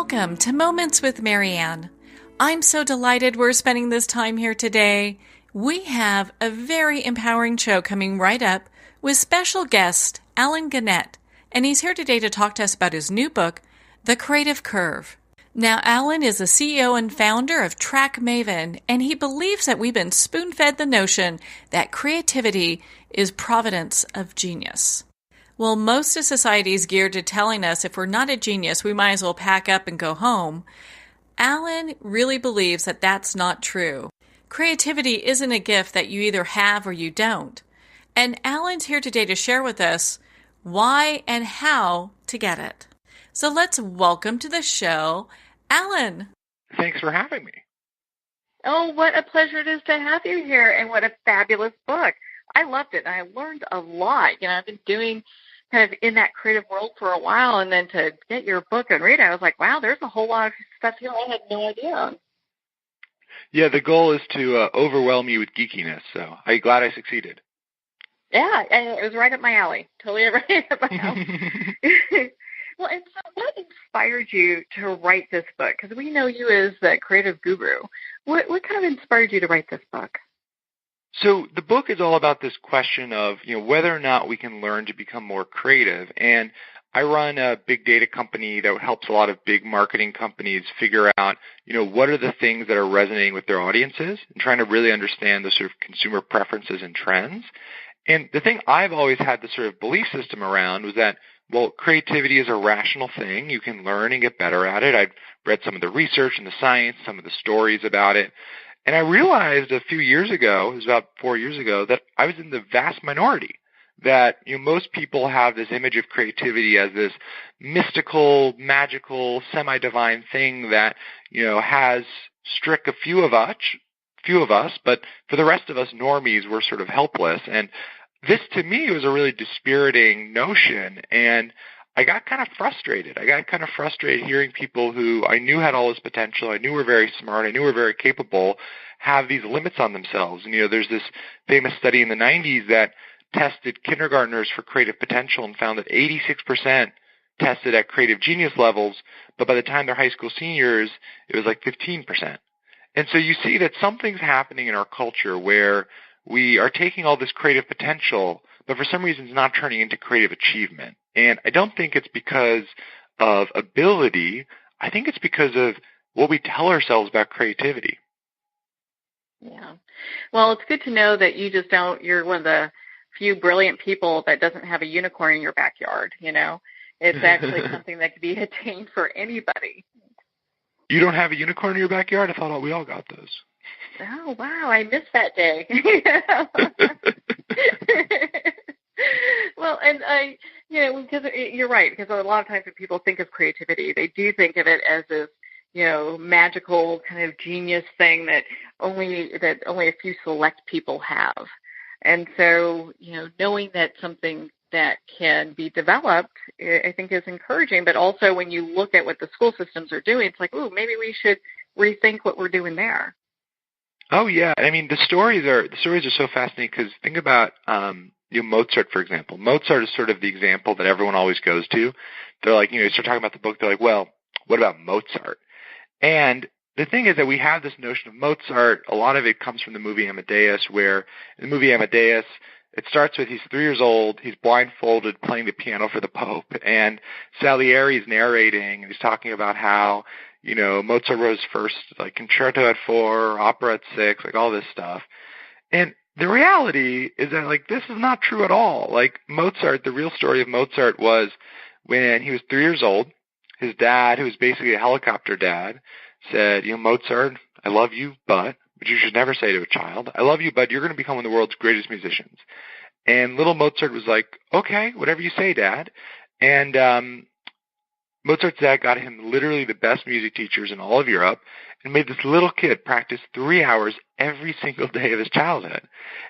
Welcome to Moments with Marianne. I'm so delighted we're spending this time here today. We have a very empowering show coming right up with special guest Allen-Gannett, and he's here today to talk to us about his new book, The Creative Curve. Now, Allen is the CEO and founder of Track Maven, and he believes that we've been spoon-fed the notion that creativity is providence of genius. Well, most of society is geared to telling us if we're not a genius, we might as well pack up and go home. Allen really believes that that's not true. Creativity isn't a gift that you either have or you don't. And Allen's here today to share with us why and how to get it. So let's welcome to the show, Allen. Thanks for having me. Oh, what a pleasure it is to have you here, and what a fabulous book. I loved it. I learned a lot. I've been doing kind of in that creative world for a while, and then to get your book and read it, I was like, wow, there's a whole lot of stuff here I had no idea. Yeah, the goal is to overwhelm you with geekiness, so I'm glad I succeeded. Yeah, and it was right up my alley. Totally right up my alley. Well, and so what inspired you to write this book? Because we know you as the creative guru. What kind of inspired you to write this book? So the book is all about this question of, whether or not we can learn to become more creative. And I run a big data company that helps a lot of big marketing companies figure out, what are the things that are resonating with their audiences and trying to really understand the sort of consumer preferences and trends. And the thing I've always had the sort of belief system around was that, well, creativity is a rational thing. You can learn and get better at it. I've read some of the research and the science, some of the stories about it. And I realized a few years ago, it was about 4 years ago, that I was in the vast minority, that most people have this image of creativity as this mystical, magical, semi-divine thing that, has strict a few of us, but for the rest of us normies, we're sort of helpless. And this, to me, was a really dispiriting notion, and I got kind of frustrated. Hearing people who I knew had all this potential, I knew were very smart, I knew were very capable, have these limits on themselves. And, there's this famous study in the 90s that tested kindergartners for creative potential and found that 86% tested at creative genius levels, but by the time they're high school seniors, it was like 15%. And so you see that something's happening in our culture where we are taking all this creative potential, but for some reason it's not turning into creative achievement. And I don't think it's because of ability. I think it's because of what we tell ourselves about creativity. Yeah. Well, it's good to know that you're one of the few brilliant people that doesn't have a unicorn in your backyard, It's actually something that could be attained for anybody. You don't have a unicorn in your backyard? I thought we all got those. Oh, wow. I missed that day. Well, and because you're right, because a lot of times when people think of creativity, they do think of it as this, magical kind of genius thing that only a few select people have. And so, knowing that something that can be developed, I think is encouraging. But also when you look at what the school systems are doing, it's like, ooh, maybe we should rethink what we're doing there. Oh, yeah. I mean, the stories are so fascinating because think about Mozart, for example. Mozart is sort of the example that everyone always goes to. They're like, you start talking about the book, they're like, well, what about Mozart? And the thing is that we have this notion of Mozart. A lot of it comes from the movie Amadeus, where in the movie Amadeus, it starts with he's 3 years old, he's blindfolded playing the piano for the Pope, and Salieri is narrating, and he's talking about how, Mozart wrote his first, concerto at 4, opera at 6, all this stuff. And the reality is that, this is not true at all. Mozart, the real story of Mozart was when he was 3 years old, his dad, who was basically a helicopter dad, said, Mozart, I love you, but which you should never say to a child, I love you, but you're going to become one of the world's greatest musicians. And little Mozart was like, okay, whatever you say, Dad. And Mozart's dad got him literally the best music teachers in all of Europe and made this little kid practice 3 hours every single day of his childhood.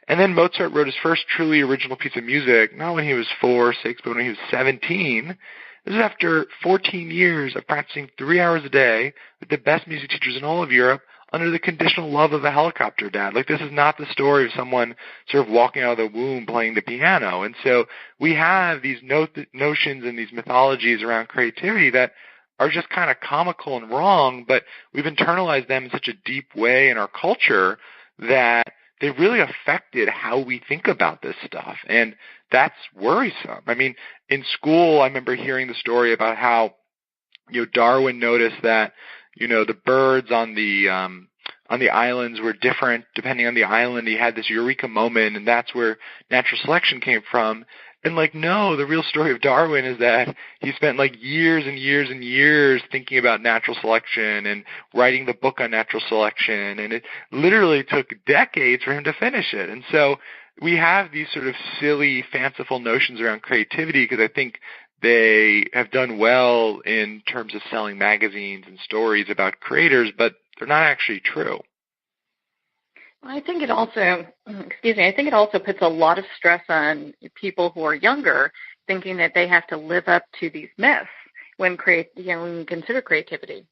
And then Mozart wrote his first truly original piece of music, not when he was 4 or 6, but when he was 17. This is after 14 years of practicing 3 hours a day with the best music teachers in all of Europe under the conditional love of a helicopter dad. This is not the story of someone sort of walking out of the womb playing the piano. And so we have these notions and these mythologies around creativity that are just kind of comical and wrong, but we've internalized them in such a deep way in our culture that they really affected how we think about this stuff. And that's worrisome. I mean, in school, I remember hearing the story about how, Darwin noticed that, the birds on the islands were different depending on the island. He had this eureka moment, and that's where natural selection came from. And no, the real story of Darwin is that he spent years and years and years thinking about natural selection and writing the book on natural selection. And it literally took decades for him to finish it. And so we have these sort of silly, fanciful notions around creativity because I think they have done well in terms of selling magazines and stories about creators, but they're not actually true. I think it also puts a lot of stress on people who are younger, thinking that they have to live up to these myths when you consider creativity.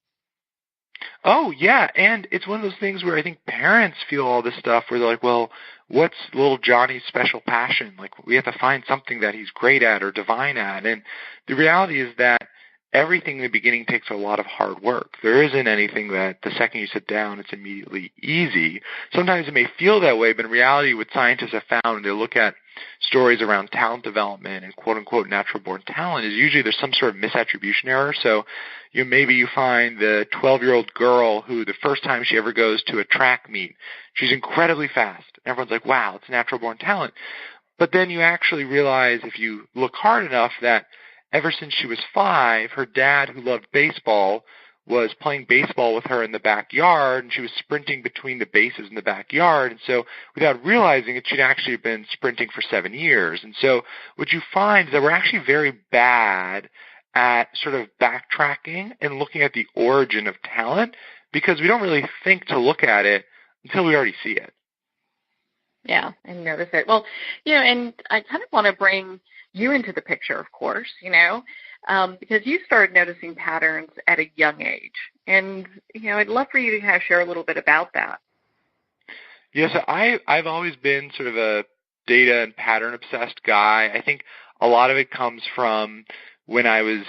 Oh, yeah, and it's one of those things where I think parents feel all this stuff where they're like, well, what's little Johnny's special passion? We have to find something that he's great at or divine at. And the reality is that everything in the beginning takes a lot of hard work. There isn't anything that the second you sit down, it's immediately easy. Sometimes it may feel that way, but in reality, what scientists have found when they look at stories around talent development and quote-unquote natural-born talent is usually there's some sort of misattribution error. So maybe you find the 12-year-old girl who the first time she ever goes to a track meet, she's incredibly fast. Everyone's like, wow, it's natural-born talent. But then you actually realize if you look hard enough that ever since she was 5, her dad, who loved baseball, was playing baseball with her in the backyard, and she was sprinting between the bases in the backyard. And so without realizing it, she'd actually been sprinting for 7 years. And so what you find is that we're actually very bad at sort of backtracking and looking at the origin of talent because we don't really think to look at it until we already see it. Yeah, and notice it. Well, and I kind of want to bring you into the picture, of course, because you started noticing patterns at a young age. And, I'd love for you to kind of share a little bit about that. Yeah, so I've always been sort of a data and pattern-obsessed guy. I think a lot of it comes from when I was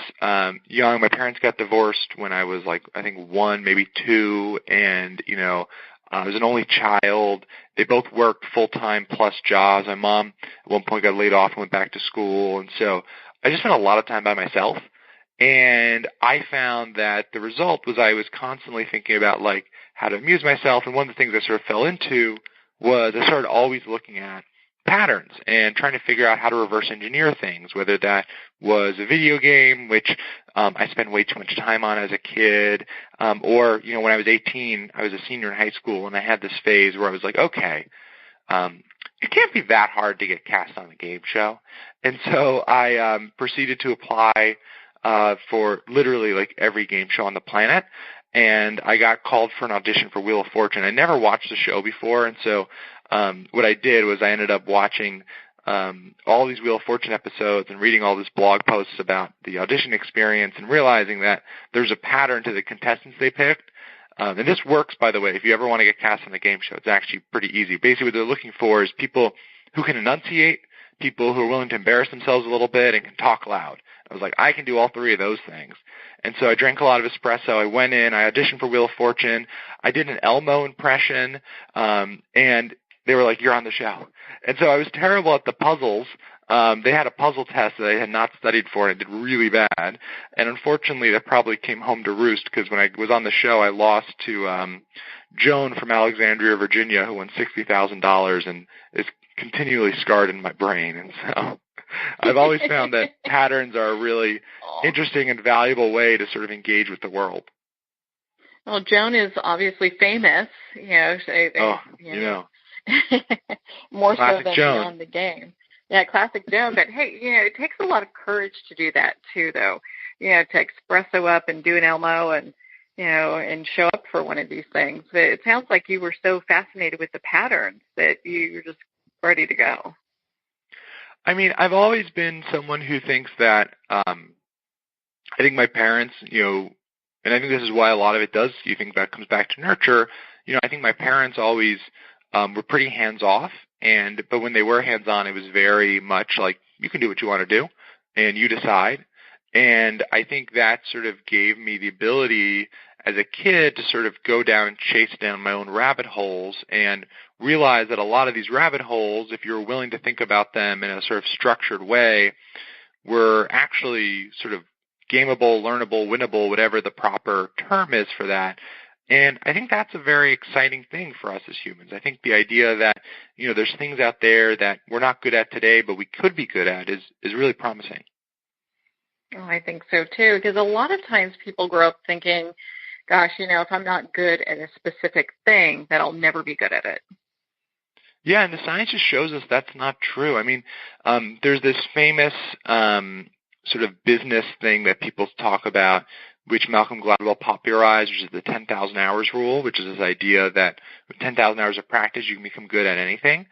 young. My parents got divorced when I was 1, maybe 2, and, I was an only child. They both worked full-time plus jobs. My mom at one point got laid off and went back to school. And so I just spent a lot of time by myself. And I found that the result was I was constantly thinking about how to amuse myself. And one of the things I sort of fell into was I started always looking at patterns and trying to figure out how to reverse engineer things, whether that was a video game, which I spent way too much time on as a kid, or, when I was 18, I was a senior in high school, and I had this phase where I was like, okay, it can't be that hard to get cast on a game show. And so I proceeded to apply for literally every game show on the planet, and I got called for an audition for Wheel of Fortune. I never watched the show before, and so what I did was I ended up watching all these Wheel of Fortune episodes and reading all these blog posts about the audition experience and realizing that there's a pattern to the contestants they picked. And this works, by the way, if you ever want to get cast on a game show. It's actually pretty easy. Basically, what they're looking for is people who can enunciate, people who are willing to embarrass themselves a little bit and can talk loud. I was like, I can do all 3 of those things. And so I drank a lot of espresso. I went in. I auditioned for Wheel of Fortune. I did an Elmo impression, and they were like, you're on the show. And so I was terrible at the puzzles. They had a puzzle test that I had not studied for, and I did really bad. And unfortunately, that probably came home to roost because when I was on the show, I lost to Joan from Alexandria, Virginia, who won $60,000 and is continually scarred in my brain. And so I've always found that patterns are a really interesting and valuable way to sort of engage with the world. Well, Joan is obviously famous, more classic so than Joan. beyond the game. Yeah, classic Joan. But hey, it takes a lot of courage to do that too, though. To espresso up and do an Elmo and and show up for one of these things. But it sounds like you were so fascinated with the patterns that you were just ready to go. I mean, I've always been someone who thinks that I think my parents, and I think this is why a lot of it comes back to nurture. I think my parents always were pretty hands-off, but when they were hands-on, it was very much like, you can do what you want to do, and you decide. And I think that sort of gave me the ability as a kid to sort of go down and chase down my own rabbit holes and realize that a lot of these rabbit holes, if you're willing to think about them in a sort of structured way, were actually sort of gameable, learnable, winnable, whatever the proper term is for that. And I think that's a very exciting thing for us as humans. I think the idea that, there's things out there that we're not good at today, but we could be good at is really promising. Oh, I think so too, because a lot of times people grow up thinking, gosh, if I'm not good at a specific thing, that I'll never be good at it. Yeah, and the science just shows us that's not true. I mean, there's this famous sort of business thing that people talk about, which Malcolm Gladwell popularized, which is the 10,000 hours rule, which is this idea that with 10,000 hours of practice, you can become good at anything.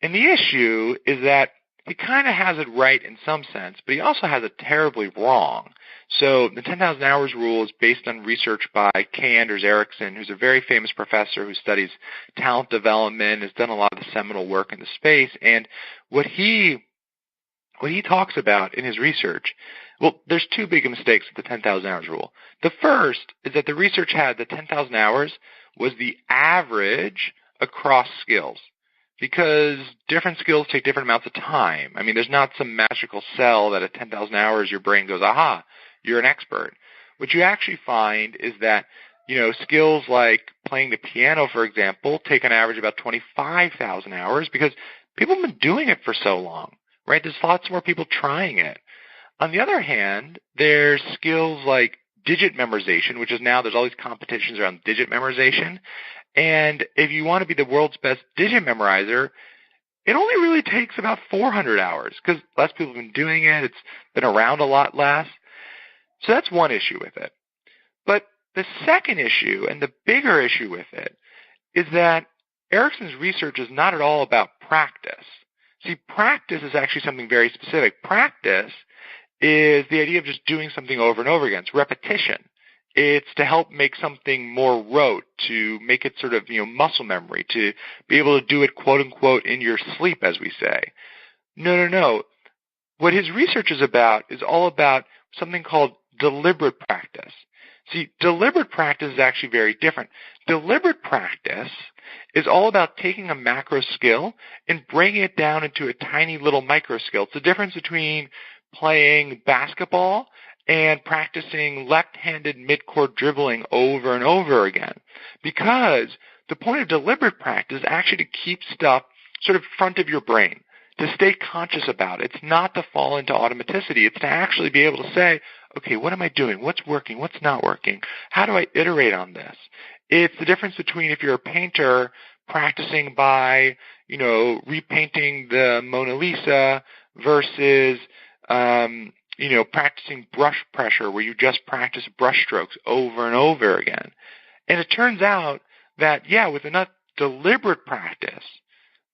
And the issue is that he kind of has it right in some sense, but he also has it terribly wrong. So the 10,000 hours rule is based on research by K. Anders Ericsson, who's a very famous professor who studies talent development, has done a lot of the seminal work in the space. And what he talks about in his research, well, there's two big mistakes with the 10,000 hours rule. The first is that the research had that 10,000 hours was the average across skills, because different skills take different amounts of time. I mean, there's not some magical cell that at 10,000 hours your brain goes, aha, you're an expert. What you actually find is that, skills like playing the piano, for example, take on average about 25,000 hours because people have been doing it for so long, right? There's lots more people trying it. On the other hand, there's skills like digit memorization, which is now there's all these competitions around digit memorization. And if you want to be the world's best digit memorizer, it only really takes about 400 hours because less people have been doing it. It's been around a lot less. So that's one issue with it. But the second issue and the bigger issue with it is that Ericsson's research is not at all about practice. See, practice is actually something very specific. Practice is the idea of just doing something over and over again. It's repetition. It's to help make something more rote, to make it sort of, muscle memory, to be able to do it, quote unquote, in your sleep, as we say. No. What his research is all about something called deliberate practice. See, deliberate practice is actually very different. Deliberate practice is all about taking a macro skill and breaking it down into a tiny little micro skill. It's the difference between playing basketball and practicing left-handed mid-court dribbling over and over again. Because the point of deliberate practice is actually to keep stuff sort of front of your brain, to stay conscious about it. It's not to fall into automaticity. It's to actually be able to say, okay, what am I doing? What's working? What's not working? How do I iterate on this? It's the difference between if you're a painter practicing by, repainting the Mona Lisa versus, practicing brush pressure where you just practice brush strokes over and over again. And it turns out that, with enough deliberate practice,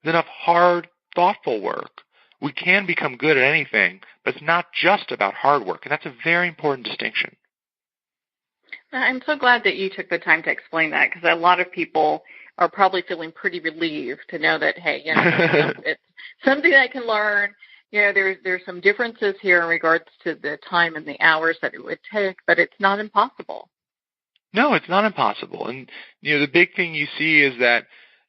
with enough hard, thoughtful work, we can become good at anything, but it's not just about hard work. And that's a very important distinction. I'm so glad that you took the time to explain that, because a lot of people are probably feeling pretty relieved to know that, hey, it's something I can learn. There's some differences here in regards to the time and the hours that it would take, but it's not impossible. No, it's not impossible. And, the big thing you see is that,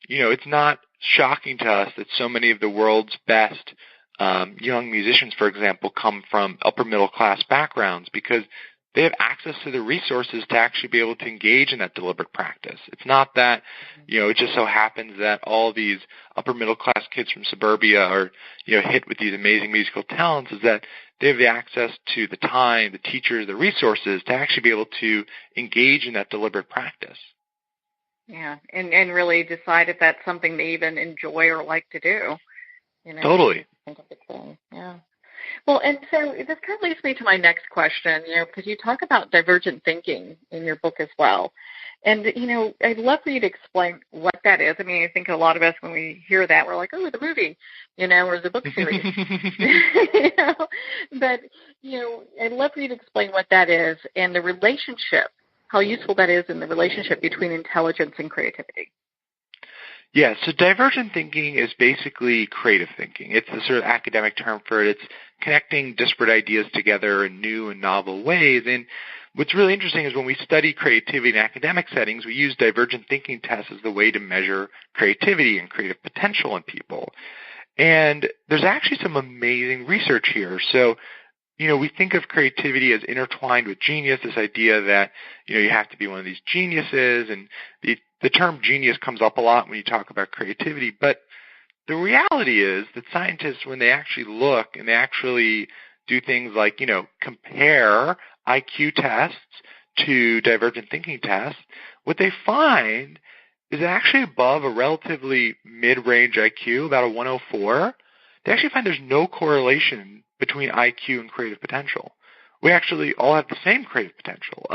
it's not shocking to us that so many of the world's best young musicians, for example, come from upper middle class backgrounds because they have access to the resources to actually be able to engage in that deliberate practice. It's not that, it just so happens that all these upper middle class kids from suburbia are, hit with these amazing musical talents, is that they have the access to the time, the teachers, the resources to actually be able to engage in that deliberate practice. Yeah, and really decide if that's something they even enjoy or like to do. Totally. Yeah. Well, and so this kind of leads me to my next question, because you talk about divergent thinking in your book as well. And, I'd love for you to explain what that is. I mean, I think a lot of us, when we hear that, we're like, oh, the movie, or the book series. But, I'd love for you to explain what that is and the relationship, how useful that is in the relationship between intelligence and creativity. Yeah, so divergent thinking is basically creative thinking. It's the sort of academic term for it. It's connecting disparate ideas together in new and novel ways. And what's really interesting is when we study creativity in academic settings, we use divergent thinking tests as the way to measure creativity and creative potential in people. And there's actually some amazing research here. So, we think of creativity as intertwined with genius, this idea that, you have to be one of these geniuses, and the term genius comes up a lot when you talk about creativity. But the reality is that scientists, when they actually look and they actually do things like, compare IQ tests to divergent thinking tests, what they find is actually above a relatively mid-range IQ, about a 104, they actually find there's no correlation between IQ and creative potential. We actually all have the same creative potential.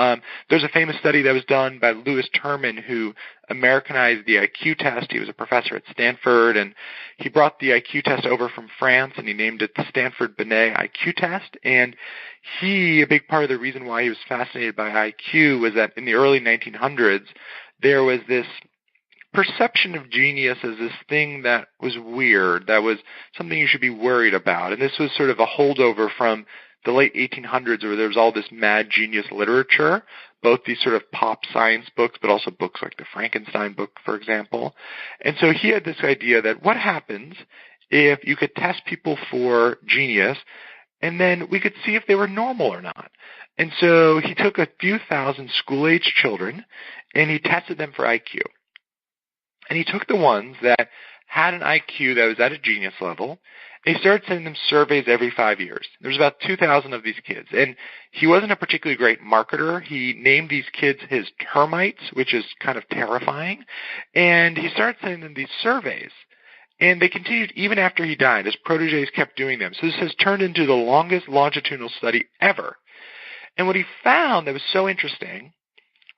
There's a famous study that was done by Louis Terman, who Americanized the IQ test. He was a professor at Stanford, and he brought the IQ test over from France, and he named it the Stanford Binet IQ test. And a big part of the reason why he was fascinated by IQ was that in the early 1900s, there was this perception of genius as this thing that was weird, that was something you should be worried about. And this was sort of a holdover from the late 1800s, where there was all this mad genius literature, both these sort of pop science books, but also books like the Frankenstein book, for example. And so he had this idea that what happens if you could test people for genius, and then we could see if they were normal or not. And so he took a few thousand school-age children, and he tested them for IQ. And he took the ones that had an IQ that was at a genius level, and he started sending them surveys every 5 years. There was about 2,000 of these kids. And he wasn't a particularly great marketer. He named these kids his termites, which is kind of terrifying. And he started sending them these surveys. And they continued even after he died. His protégés kept doing them. So this has turned into the longest longitudinal study ever. And what he found that was so interesting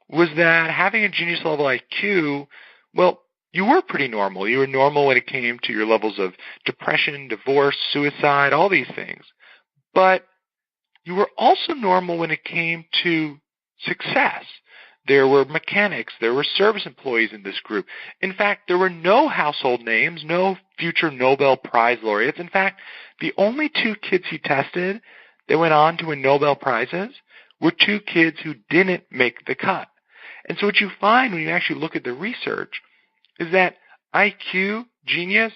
was that having a genius level IQ, well, you were pretty normal. You were normal when it came to your levels of depression, divorce, suicide, all these things. But you were also normal when it came to success. There were mechanics. There were service employees in this group. In fact, there were no household names, no future Nobel Prize laureates. In fact, the only two kids he tested that went on to win Nobel Prizes were two kids who didn't make the cut. And so what you find when you actually look at the research is that IQ, genius,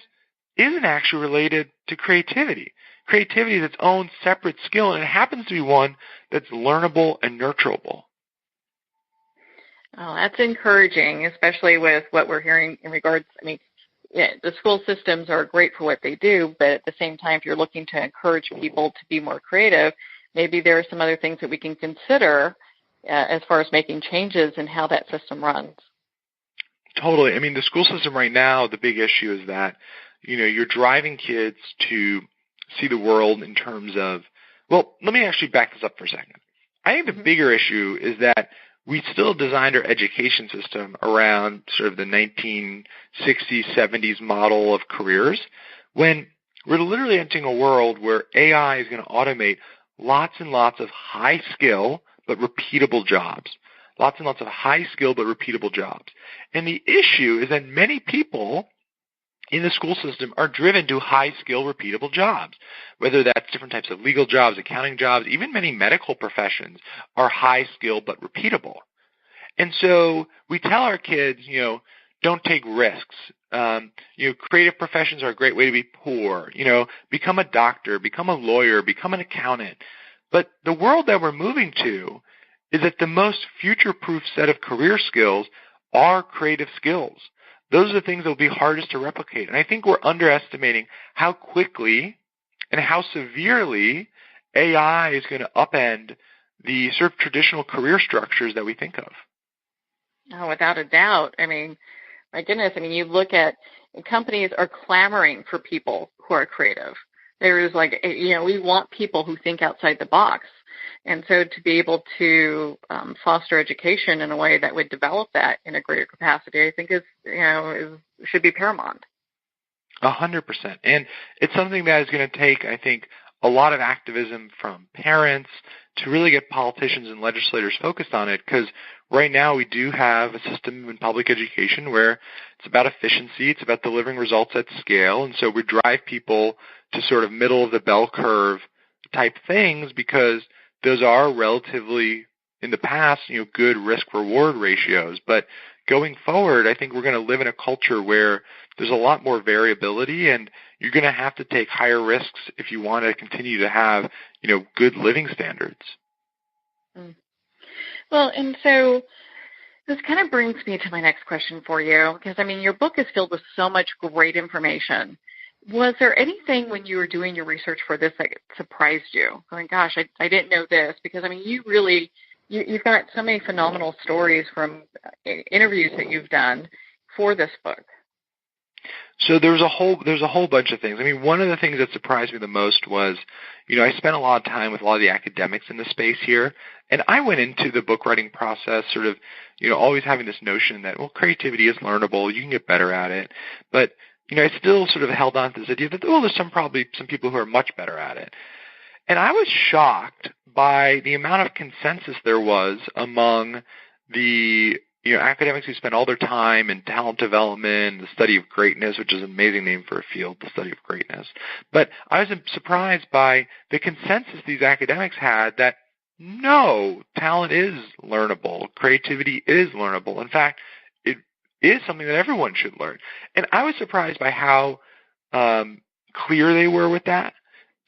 isn't actually related to creativity. Creativity is its own separate skill, and it happens to be one that's learnable and nurturable. Oh, that's encouraging, especially with what we're hearing in regards, the school systems are great for what they do, but at the same time, if you're looking to encourage people to be more creative, maybe there are some other things that we can consider as far as making changes in how that system runs. Totally. The school system right now, the big issue is that, you're driving kids to see the world in terms of, well, let me actually back this up for a second. I think the bigger issue is that we still designed our education system around sort of the 1960s, 70s model of careers, when we're literally entering a world where AI is going to automate lots and lots of high skill but repeatable jobs. Lots and lots of high skill but repeatable jobs. And the issue is that many people in the school system are driven to high skill repeatable jobs, whether that's different types of legal jobs, accounting jobs, even many medical professions are high skill but repeatable. And so we tell our kids, don't take risks. Creative professions are a great way to be poor. Become a doctor, become a lawyer, become an accountant. But the world that we're moving to is that the most future-proof set of career skills are creative skills. Those are the things that will be hardest to replicate. And I think we're underestimating how quickly and how severely AI is going to upend the sort of traditional career structures that we think of. Oh, without a doubt. My goodness, you look at companies are clamoring for people who are creative. There's we want people who think outside the box. And so to be able to foster education in a way that would develop that in a greater capacity, I think should be paramount. 100%. And it's something that is going to take, I think, a lot of activism from parents to really get politicians and legislators focused on it, because right now we do have a system in public education where it's about efficiency, it's about delivering results at scale, and so we drive people to sort of middle of the bell curve type things because those are relatively, in the past, good risk-reward ratios. But going forward, I think we're going to live in a culture where there's a lot more variability, and you're going to have to take higher risks if you want to continue to have, good living standards. Well, and so this kind of brings me to my next question for you, because, your book is filled with so much great information. Was there anything when you were doing your research for this that surprised you? Going, gosh, I didn't know this, because, you've got so many phenomenal stories from interviews that you've done for this book. So there's a whole bunch of things. One of the things that surprised me the most was, I spent a lot of time with a lot of the academics in the space here, and I went into the book writing process sort of, always having this notion that, creativity is learnable, you can get better at it, but, I still sort of held on to this idea that, there's probably some people who are much better at it. And I was shocked by the amount of consensus there was among the academics who spend all their time in talent development, the study of greatness, which is an amazing name for a field, the study of greatness. But I was surprised by the consensus these academics had that no, talent is learnable, creativity is learnable. In fact, it is something that everyone should learn. And I was surprised by how clear they were with that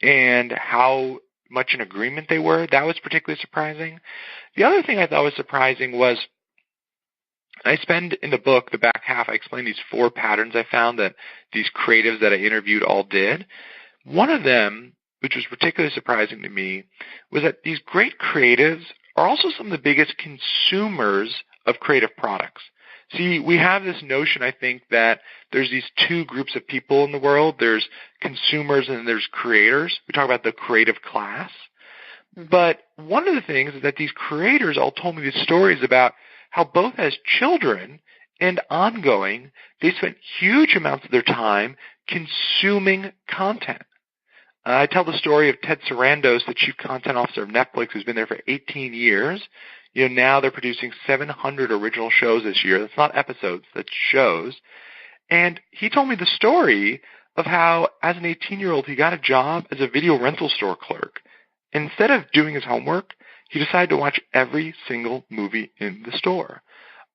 and how much in agreement they were. That was particularly surprising. The other thing I thought was surprising was I spend in the book, the back half, I explain these 4 patterns I found that these creatives that I interviewed all did. One of them, which was particularly surprising to me, was that these great creatives are also some of the biggest consumers of creative products. See, we have this notion, I think, that there's these 2 groups of people in the world. There's consumers and there's creators. We talk about the creative class. But one of the things is that these creators all told me these stories about how both as children and ongoing, they spent huge amounts of their time consuming content. I tell the story of Ted Sarandos, the chief content officer of Netflix, who's been there for 18 years. Now they're producing 700 original shows this year. That's not episodes, that's shows. And he told me the story of how, as an 18-year-old, he got a job as a video rental store clerk. Instead of doing his homework, he decided to watch every single movie in the store.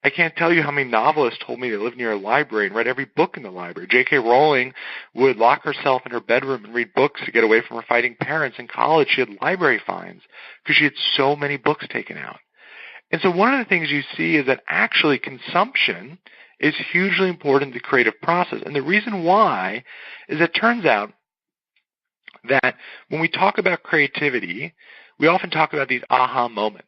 I can't tell you how many novelists told me they lived near a library and read every book in the library. J.K. Rowling would lock herself in her bedroom and read books to get away from her fighting parents. In college, she had library fines because she had so many books taken out. And so one of the things you see is that actually consumption is hugely important to the creative process. And the reason why is it turns out that when we talk about creativity, we often talk about these aha moments,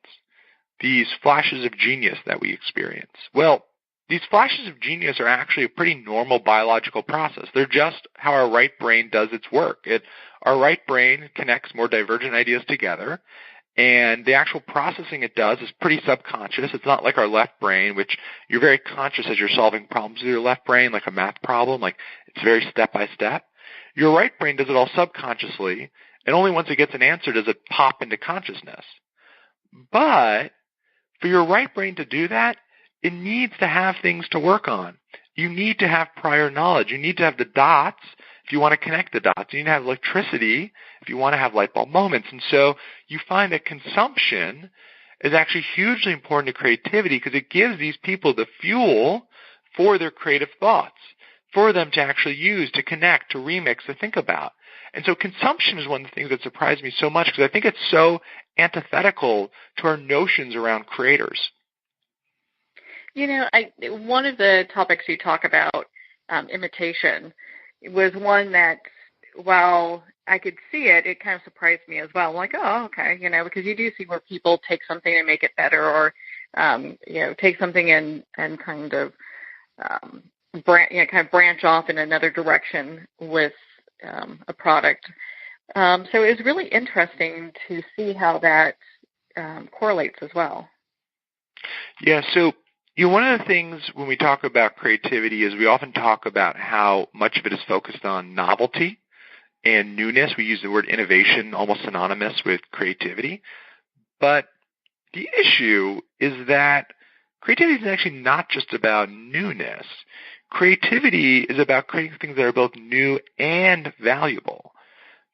these flashes of genius that we experience. Well, these flashes of genius are actually a pretty normal biological process. They're just how our right brain does its work. Our right brain connects more divergent ideas together, and the actual processing it does is pretty subconscious. It's not like our left brain, which you're very conscious as you're solving problems with your left brain, like a math problem, like it's very step by step. Your right brain does it all subconsciously, and only once it gets an answer does it pop into consciousness. But for your right brain to do that, it needs to have things to work on. You need to have prior knowledge. You need to have the dots if you want to connect the dots. You need to have electricity if you want to have light bulb moments. And so you find that consumption is actually hugely important to creativity because it gives these people the fuel for their creative thoughts, for them to actually use, to connect, to remix, to think about. And so consumption is one of the things that surprised me so much because I think it's so antithetical to our notions around creators. One of the topics you talk about, imitation, was one that, while I could see it, it kind of surprised me as well. I'm like, oh, okay, because you do see where people take something and make it better, or take something and kind of branch off in another direction with a product. So it was really interesting to see how that correlates as well. Yeah, so one of the things when we talk about creativity is we often talk about how much of it is focused on novelty. and newness. We use the word innovation almost synonymous with creativity. But the issue is that creativity is actually not just about newness. Creativity is about creating things that are both new and valuable.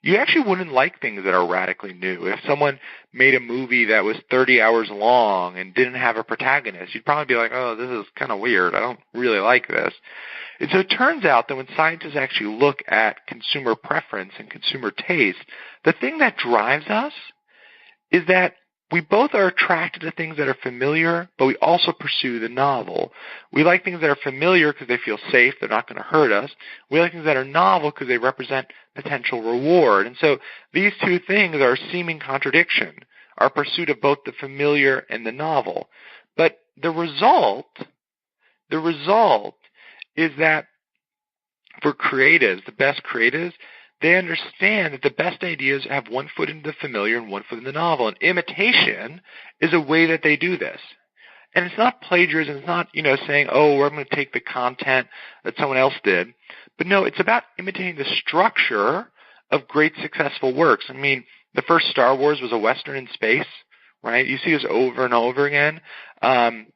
You actually wouldn't like things that are radically new. If someone made a movie that was 30 hours long and didn't have a protagonist, you'd probably be like, oh, this is kind of weird. I don't really like this. And so it turns out that when scientists actually look at consumer preference and consumer taste, the thing that drives us is that we both are attracted to things that are familiar, but we also pursue the novel. We like things that are familiar because they feel safe, they're not going to hurt us. We like things that are novel because they represent potential reward. And so these two things are a seeming contradiction, our pursuit of both the familiar and the novel. But the result is that for creatives, the best creatives, they understand that the best ideas have one foot in the familiar and one foot in the novel. And imitation is a way that they do this. And it's not plagiarism. It's not, saying, oh, I'm going to take the content that someone else did. But no, it's about imitating the structure of great successful works. I mean, the first Star Wars was a Western in space, right? You see this over and over again. I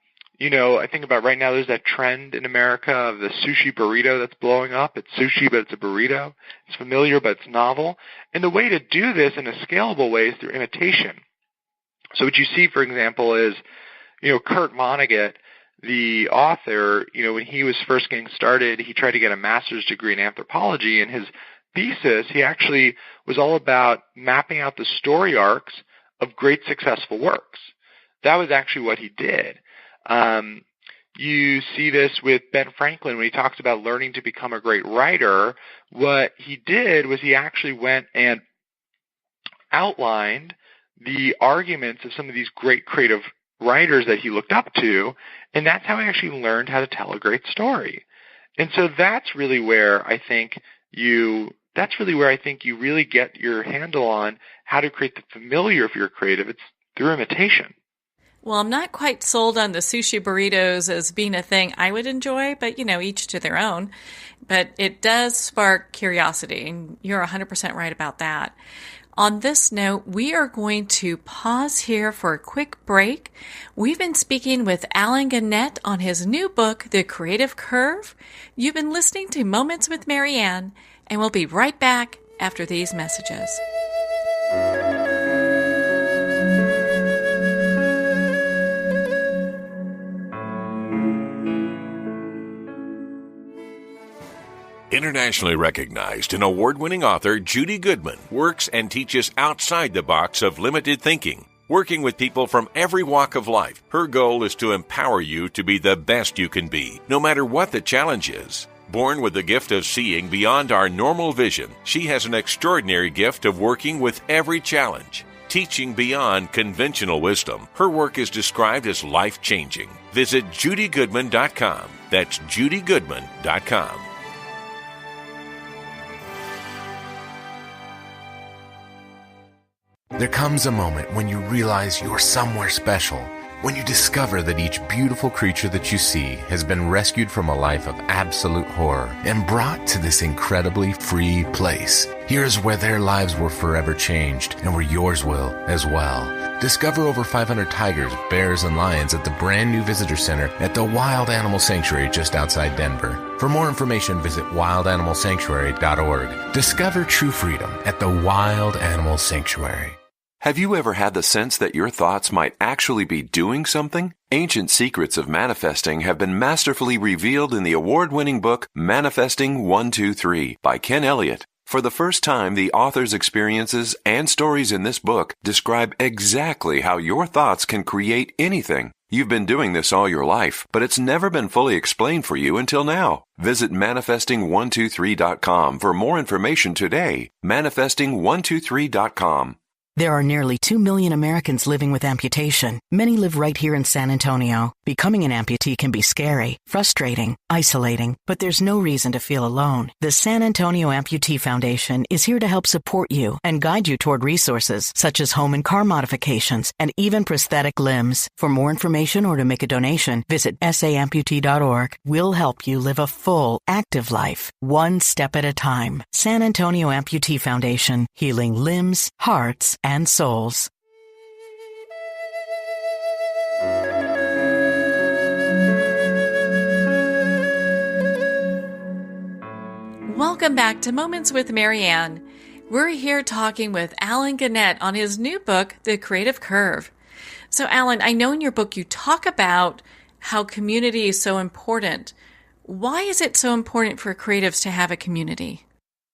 think about right now there's that trend in America of the sushi burrito that's blowing up. It's sushi, but it's a burrito. It's familiar, but it's novel. And the way to do this in a scalable way is through imitation. So what you see, for example, is, Kurt Vonnegut, the author, when he was first getting started, he tried to get a master's degree in anthropology, and his thesis, he actually was all about mapping out the story arcs of great successful works. That was actually what he did. You see this with Ben Franklin when he talks about learning to become a great writer. What he did was he actually went and outlined the arguments of some of these great creative writers that he looked up to, and that's how he actually learned how to tell a great story. And so that's really where I think you really get your handle on how to create the familiar if you're creative. It's through imitation. Well, I'm not quite sold on the sushi burritos as being a thing I would enjoy, but, each to their own. But it does spark curiosity, and you're 100% right about that. On this note, we are going to pause here for a quick break. We've been speaking with Allen-Gannett on his new book, The Creative Curve. You've been listening to Moments with Marianne, and we'll be right back after these messages. Internationally recognized and award-winning author Judy Goodman works and teaches outside the box of limited thinking. Working with people from every walk of life, her goal is to empower you to be the best you can be, no matter what the challenge is. Born with the gift of seeing beyond our normal vision, she has an extraordinary gift of working with every challenge. Teaching beyond conventional wisdom, her work is described as life-changing. Visit judygoodman.com. That's judygoodman.com. There comes a moment when you realize you're somewhere special, when you discover that each beautiful creature that you see has been rescued from a life of absolute horror and brought to this incredibly free place. Here's where their lives were forever changed and where yours will as well. Discover over 500 tigers, bears, and lions at the brand new visitor center at the Wild Animal Sanctuary just outside Denver. For more information, visit wildanimalsanctuary.org. Discover true freedom at the Wild Animal Sanctuary. Have you ever had the sense that your thoughts might actually be doing something? Ancient secrets of manifesting have been masterfully revealed in the award-winning book Manifesting 1-2-3 by Ken Elliott. For the first time, the author's experiences and stories in this book describe exactly how your thoughts can create anything. You've been doing this all your life, but it's never been fully explained for you until now. Visit manifesting123.com for more information today. Manifesting123.com. There are nearly 2 million Americans living with amputation. Many live right here in San Antonio. Becoming an amputee can be scary, frustrating, isolating, but there's no reason to feel alone. The San Antonio Amputee Foundation is here to help support you and guide you toward resources such as home and car modifications and even prosthetic limbs. For more information or to make a donation, visit saamputee.org. We'll help you live a full, active life, one step at a time. San Antonio Amputee Foundation, healing limbs, hearts, and souls. Welcome back to Moments with Marianne. We're here talking with Allen-Gannett on his new book, The Creative Curve. So, Allen, I know in your book you talk about how community is so important. Why is it so important for creatives to have a community?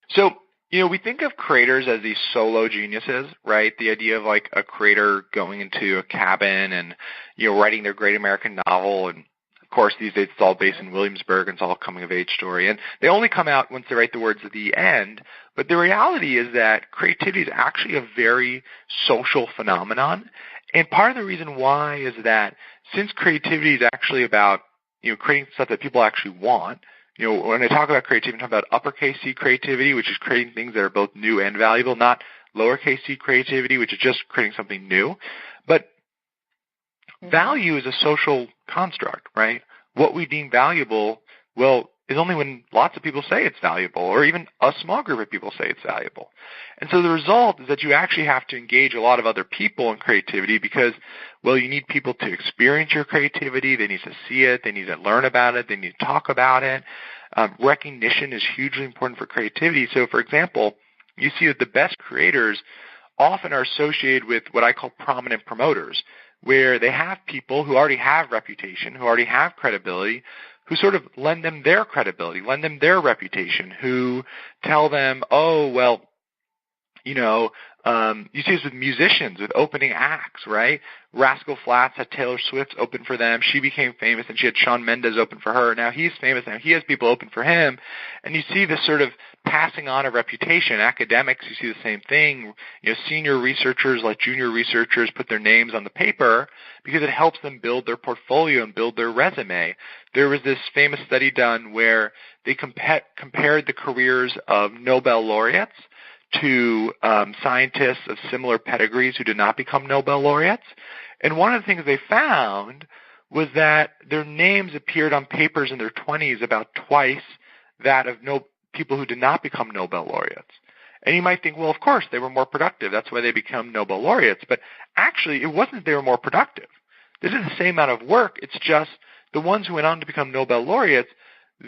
So, we think of creators as these solo geniuses, right? The idea of like a creator going into a cabin and, writing their great American novel. And of course, these days it's all based in Williamsburg and it's all a coming of age story. And they only come out once they write the words at the end. But the reality is that creativity is actually a very social phenomenon. And part of the reason why is that since creativity is actually about, creating stuff that people actually want, when I talk about creativity, I'm talking about uppercase C creativity, which is creating things that are both new and valuable, not lowercase c creativity, which is just creating something new. But value is a social construct, right? What we deem valuable, is only when lots of people say it's valuable, or even a small group of people say it's valuable. And so the result is that you actually have to engage a lot of other people in creativity because, you need people to experience your creativity. They need to see it. They need to learn about it. They need to talk about it. Recognition is hugely important for creativity. So, for example, you see that the best creators often are associated with what I call prominent promoters, where they have people who already have reputation, who already have credibility, who sort of lend them their credibility, lend them their reputation, who tell them, you see this with musicians, with opening acts, right? Rascal Flatts had Taylor Swift open for them. She became famous, and she had Shawn Mendes open for her. Now he's famous. Now he has people open for him. And you see this sort of passing on of reputation. Academics, you see the same thing. Senior researchers let junior researchers put their names on the paper because it helps them build their portfolio and build their resume. There was this famous study done where they compared the careers of Nobel laureates to scientists of similar pedigrees who did not become Nobel laureates. And one of the things they found was that their names appeared on papers in their 20s about twice that of people who did not become Nobel laureates. And you might think, well, of course, they were more productive. That's why they become Nobel laureates. But actually, it wasn't they were more productive. This is the same amount of work. It's just the ones who went on to become Nobel laureates,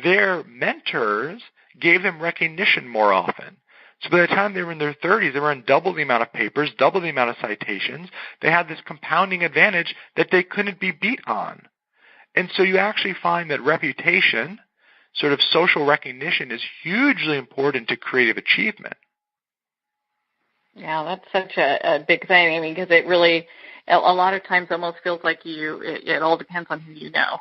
their mentors gave them recognition more often. So by the time they were in their 30s, they were on double the amount of papers, double the amount of citations. They had this compounding advantage that they couldn't be beat on. And so you actually find that reputation, sort of social recognition, is hugely important to creative achievement. Yeah, that's such a big thing. I mean, because it really, a lot of times almost feels like it all depends on who you know.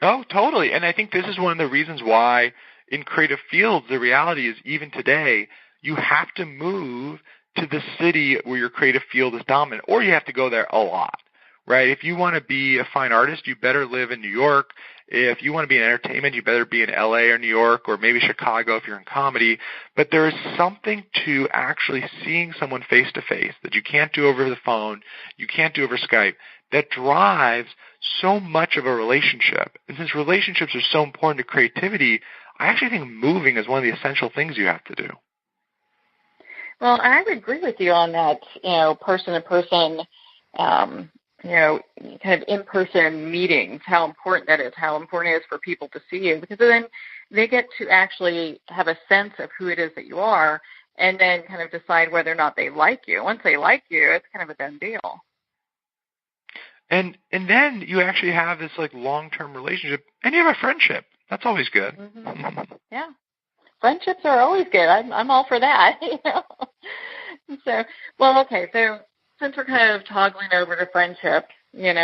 Oh, totally. And I think this is one of the reasons why in creative fields, the reality is even today, you have to move to the city where your creative field is dominant, or you have to go there a lot, right? If you want to be a fine artist, you better live in New York. If you want to be in entertainment, you better be in LA or New York or maybe Chicago if you're in comedy. But there is something to actually seeing someone face to face that you can't do over the phone, you can't do over Skype, that drives so much of a relationship. And since relationships are so important to creativity, I actually think moving is one of the essential things you have to do. Well, I would agree with you on that, person-to-person, kind of in-person meetings, how important that is, how important it is for people to see you, because then they get to actually have a sense of who it is that you are and then kind of decide whether or not they like you. Once they like you, it's kind of a done deal. And then you actually have this like long-term relationship, and you have a friendship. That's always good. Mm-hmm. Yeah, friendships are always good. I'm all for that. So, well, okay. So since we're kind of toggling over to friendship, when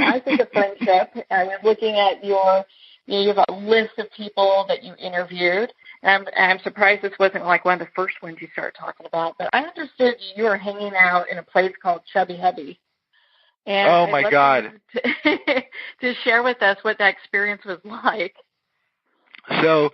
I think of friendship, I was looking at your you have a list of people that you interviewed. And I'm surprised this wasn't like one of the first ones you started talking about. But I understood you were hanging out in a place called Chubby Hubby. And oh, my God. To share with us what that experience was like. So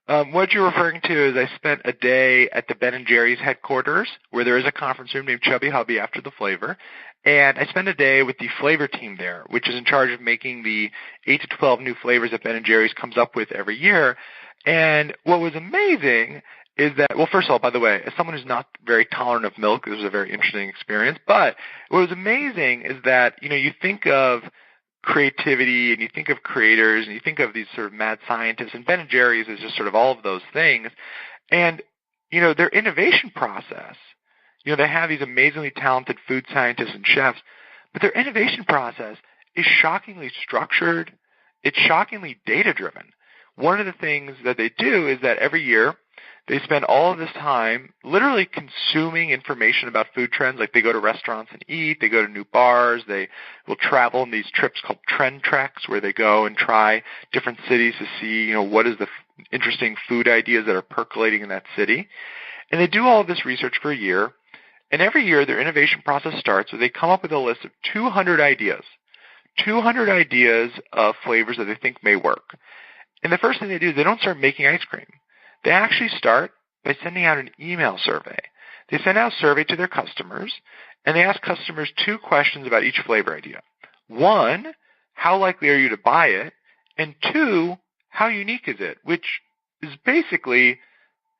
what you're referring to is I spent a day at the Ben & Jerry's headquarters, where there is a conference room named Chubby Hubby after the flavor. And I spent a day with the flavor team there, which is in charge of making the 8 to 12 new flavors that Ben & Jerry's comes up with every year. And what was amazing is that, well, first of all, by the way, as someone who's not very tolerant of milk, this was a very interesting experience. But what was amazing is that, you think of creativity and you think of creators and you think of these sort of mad scientists, and Ben & Jerry's is just sort of all of those things. And, their innovation process, they have these amazingly talented food scientists and chefs, but their innovation process is shockingly structured. It's shockingly data-driven. One of the things that they do is that every year they spend all of this time literally consuming information about food trends. Like they go to restaurants and eat, they go to new bars, they will travel on these trips called trend treks where they go and try different cities to see, what is the interesting food ideas that are percolating in that city. And they do all of this research for a year. And every year their innovation process starts where they come up with a list of 200 ideas of flavors that they think may work. And the first thing they do is they don't start making ice cream. They actually start by sending out an email survey. They send out a survey to their customers, and they ask customers 2 questions about each flavor idea. 1, how likely are you to buy it? And 2, how unique is it? Which is basically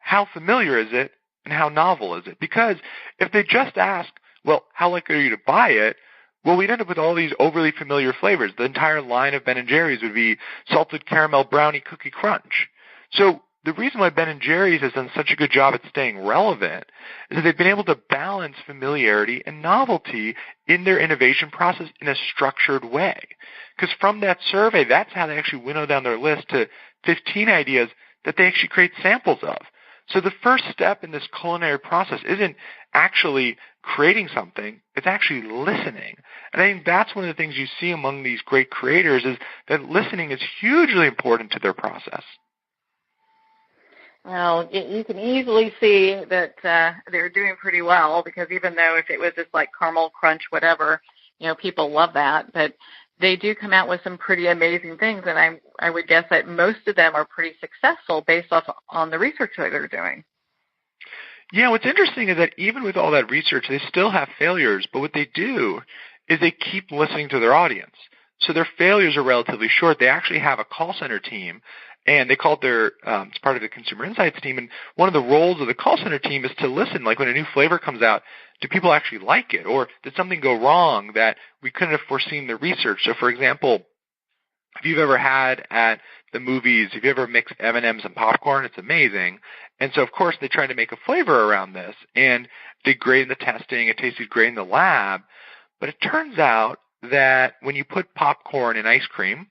how familiar is it and how novel is it? Because if they just ask, well, how likely are you to buy it? Well, we'd end up with all these overly familiar flavors. The entire line of Ben & Jerry's would be salted caramel brownie cookie crunch. So the reason why Ben & Jerry's has done such a good job at staying relevant is that they've been able to balance familiarity and novelty in their innovation process in a structured way. Because from that survey, that's how they actually winnow down their list to 15 ideas that they actually create samples of. So the first step in this culinary process isn't actually creating something, it's actually listening. And I think that's one of the things you see among these great creators is that listening is hugely important to their process. Well, you can easily see that they're doing pretty well, because even though if it was just like caramel crunch, whatever, people love that, but they do come out with some pretty amazing things, and I would guess that most of them are pretty successful based off on the research that they're doing. Yeah, what's interesting is that even with all that research, they still have failures, but what they do is they keep listening to their audience. So their failures are relatively short. They actually have a call center team, and they call it it's part of the consumer insights team, and one of the roles of the call center team is to listen. Like when a new flavor comes out, do people actually like it? Or did something go wrong that we couldn't have foreseen the research? So for example, if you've ever had at the movies, if you ever mixed M&Ms and popcorn, it's amazing. And so of course they tried to make a flavor around this, and they did great in the testing, it tasted great in the lab, but it turns out that when you put popcorn in ice cream,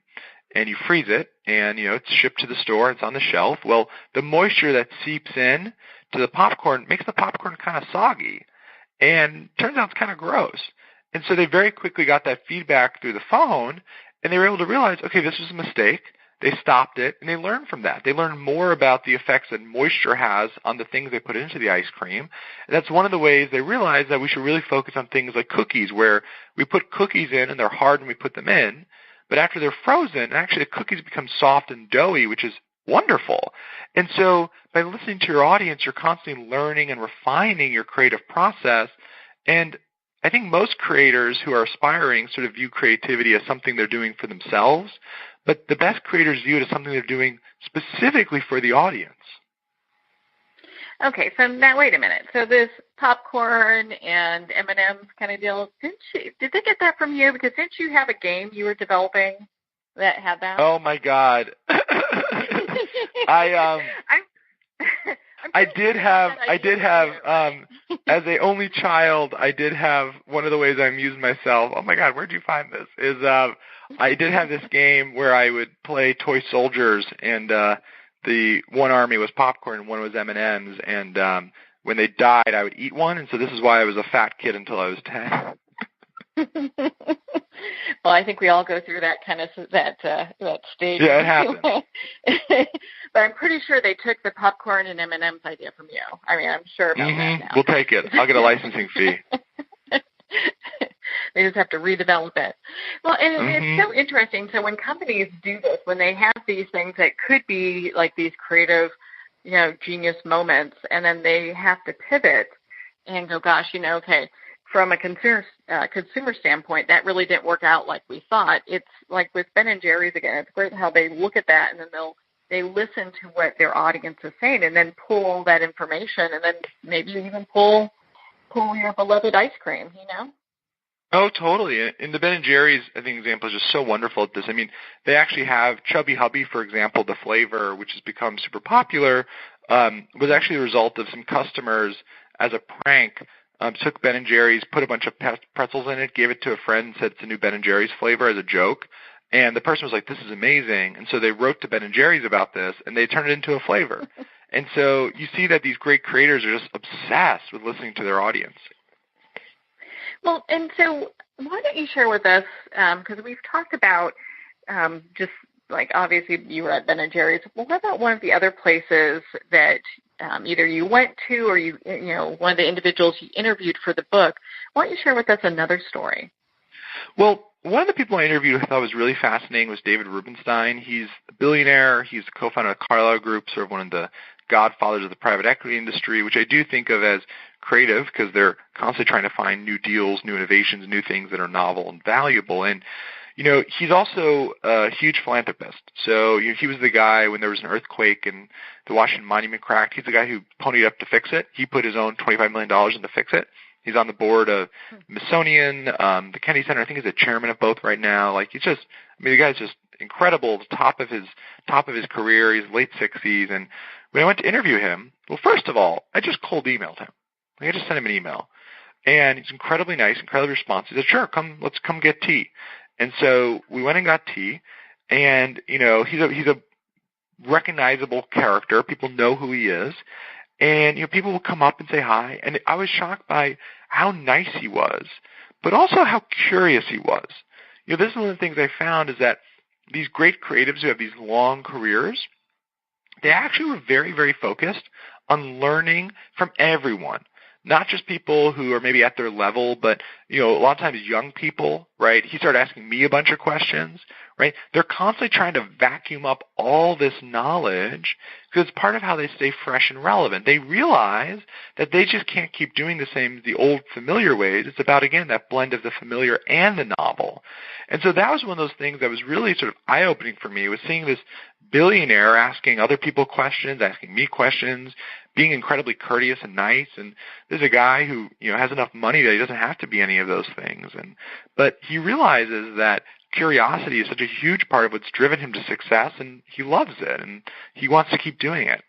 and you freeze it, and, it's shipped to the store, it's on the shelf, well, the moisture that seeps in to the popcorn makes the popcorn kind of soggy, and turns out it's kind of gross. And so they very quickly got that feedback through the phone, and they were able to realize, okay, this was a mistake. They stopped it, and they learned from that. They learned more about the effects that moisture has on the things they put into the ice cream. And that's one of the ways they realized that we should really focus on things like cookies, where we put cookies in, and they're hard when we put them in, but after they're frozen, actually the cookies become soft and doughy, which is wonderful. And so by listening to your audience, you're constantly learning and refining your creative process. And I think most creators who are aspiring sort of view creativity as something they're doing for themselves, but the best creators view it as something they're doing specifically for the audience. Okay, so now wait a minute. So this popcorn and M&Ms kind of deal, did they get that from you? Because didn't you have a game you were developing that had that? Oh my God. I did have as a only child, I did have one of the ways I amused myself. Oh my God, where'd you find this? Is I did have this game where I would play toy soldiers, and the one army was popcorn and one was M&Ms, and when they died, I would eat one, and so this is why I was a fat kid until I was 10. Well, I think we all go through that kind of that stage. Yeah, it happens. But I'm pretty sure they took the popcorn and M&M's idea from you. I mean, I'm sure about that now. We'll take it. I'll get a licensing fee. They just have to redevelop it. Well, and it's so interesting. So when companies do this, when they have these things that could be like these creative, genius moments, and then they have to pivot and go, gosh, okay, from a consumer standpoint, that really didn't work out like we thought. It's like with Ben & Jerry's again. It's great how they look at that and then they listen to what their audience is saying and then pull that information and then maybe even pull your beloved ice cream, Oh, totally. And the Ben & Jerry's, I think, example is just so wonderful at this. I mean, they actually have Chubby Hubby, for example, the flavor, which has become super popular, was actually the result of some customers as a prank, took Ben & Jerry's, put a bunch of pretzels in it, gave it to a friend, and said it's the new Ben & Jerry's flavor as a joke. And the person was like, this is amazing. And so they wrote to Ben & Jerry's about this, and they turned it into a flavor. And so you see that these great creators are just obsessed with listening to their audience. Well, and so why don't you share with us, because we've talked about just like obviously you were at Ben & Jerry's. Well, what about one of the other places that either you went to or one of the individuals you interviewed for the book? Why don't you share with us another story? Well, one of the people I interviewed I thought was really fascinating was David Rubenstein. He's a billionaire. He's the co-founder of the Carlyle Group, sort of one of the godfathers of the private equity industry, which I do think of as creative because they're constantly trying to find new deals, new innovations, new things that are novel and valuable. And, he's also a huge philanthropist. So he was the guy when there was an earthquake and the Washington Monument cracked. He's the guy who ponied up to fix it. He put his own $25 million in to fix it. He's on the board of Smithsonian, the Kennedy Center. I think he's the chairman of both right now. Like the guy's just incredible. The top of his career. He's late 60s. And when I went to interview him, well, first of all, I just cold emailed him. I just sent him an email, and he's incredibly nice, incredibly responsive. He said, "Sure, let's come get tea." And so we went and got tea, and he's a recognizable character. People know who he is. And, people will come up and say hi. And I was shocked by how nice he was, but also how curious he was. This is one of the things I found is that these great creatives who have these long careers, they actually were very, very focused on learning from everyone. Not just people who are maybe at their level, but, a lot of times young people, right? He started asking me a bunch of questions, right? They're constantly trying to vacuum up all this knowledge because it's part of how they stay fresh and relevant. They realize that they just can't keep doing the old familiar ways. It's about, again, that blend of the familiar and the novel. And so that was one of those things that was really sort of eye-opening for me, was seeing this billionaire asking other people questions, asking me questions, being incredibly courteous and nice. And there's a guy who, has enough money that he doesn't have to be any of those things. But he realizes that curiosity is such a huge part of what's driven him to success, and he loves it, and he wants to keep doing it.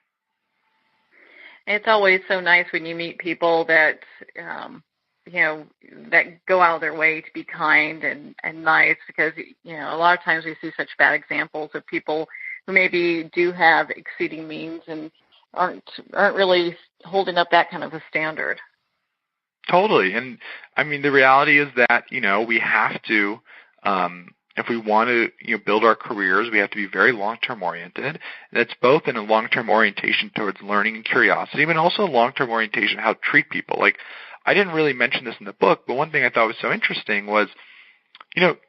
It's always so nice when you meet people that, that go out of their way to be kind and nice, because, a lot of times we see such bad examples of people who maybe do have exceeding means and aren't really holding up that kind of a standard. Totally. And I mean, the reality is that, we have to, if we want to, build our careers, we have to be very long-term oriented. And it's both in a long-term orientation towards learning and curiosity, but also a long-term orientation how to treat people. Like, I didn't really mention this in the book, but one thing I thought was so interesting was,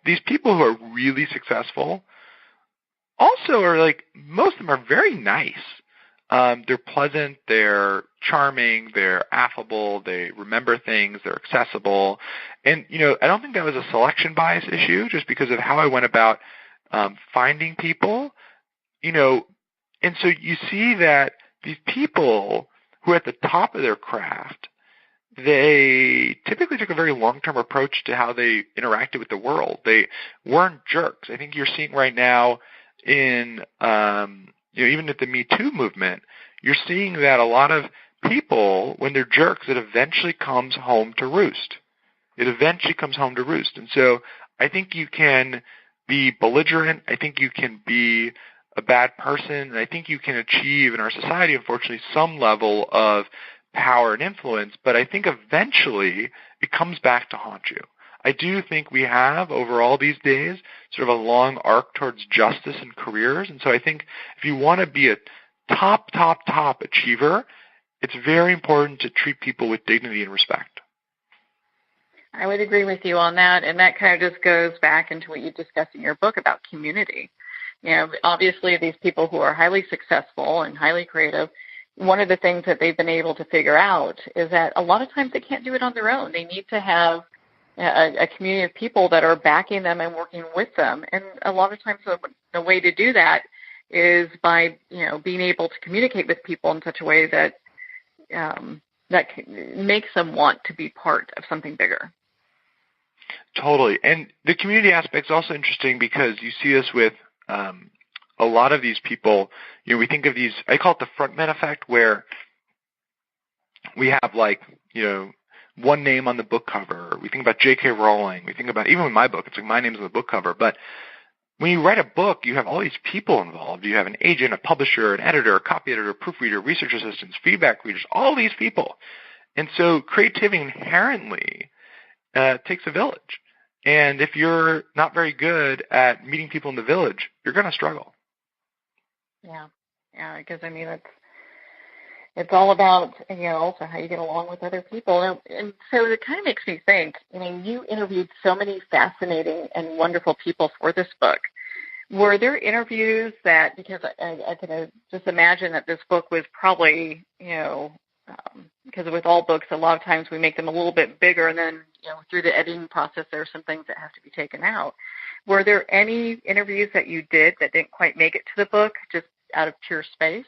these people who are really successful also are most of them are very nice. They're pleasant, they're charming, they're affable, they remember things, they're accessible. And, I don't think that was a selection bias issue just because of how I went about finding people, And so you see that these people who are at the top of their craft, they typically took a very long-term approach to how they interacted with the world. They weren't jerks. I think you're seeing right now in even at the Me Too movement, you're seeing that a lot of people, when they're jerks, it eventually comes home to roost. And so I think you can be belligerent. I think you can be a bad person. And I think you can achieve in our society, unfortunately, some level of power and influence. But I think eventually it comes back to haunt you. I do think we have, overall these days, sort of a long arc towards justice in careers. And so I think if you want to be a top achiever, it's very important to treat people with dignity and respect. I would agree with you on that, and that kind of just goes back into what you discussed in your book about community. Obviously these people who are highly successful and highly creative, one of the things that they've been able to figure out is that a lot of times they can't do it on their own. They need to have a community of people that are backing them and working with them. And a lot of times the way to do that is by, being able to communicate with people in such a way that makes them want to be part of something bigger. Totally. And the community aspect is also interesting because you see this with a lot of these people. We think of these, I call it the frontman effect, where we have one name on the book cover. We think about J.K. Rowling. We think about, even with my book, it's like my name's on the book cover. But when you write a book, you have all these people involved. You have an agent, a publisher, an editor, a copy editor, a proofreader, research assistants, feedback readers, all these people. And so creativity inherently takes a village. And if you're not very good at meeting people in the village, you're going to struggle. Yeah, because it's all about also how you get along with other people, and so it kind of makes me think. You interviewed so many fascinating and wonderful people for this book. Were there interviews that, because I can just imagine that this book was probably because with all books, a lot of times we make them a little bit bigger, and then through the editing process, there are some things that have to be taken out. Were there any interviews that you did that didn't quite make it to the book, just out of pure space?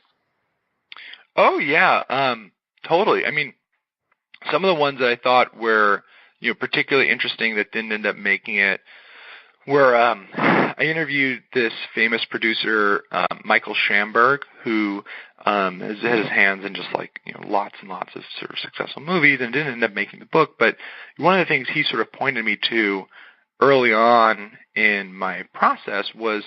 Oh yeah, totally. Some of the ones that I thought were particularly interesting that didn't end up making it were I interviewed this famous producer, Michael Schamberg, who has had his hands in just lots and lots of sort of successful movies and didn't end up making the book. But one of the things he sort of pointed me to early on in my process was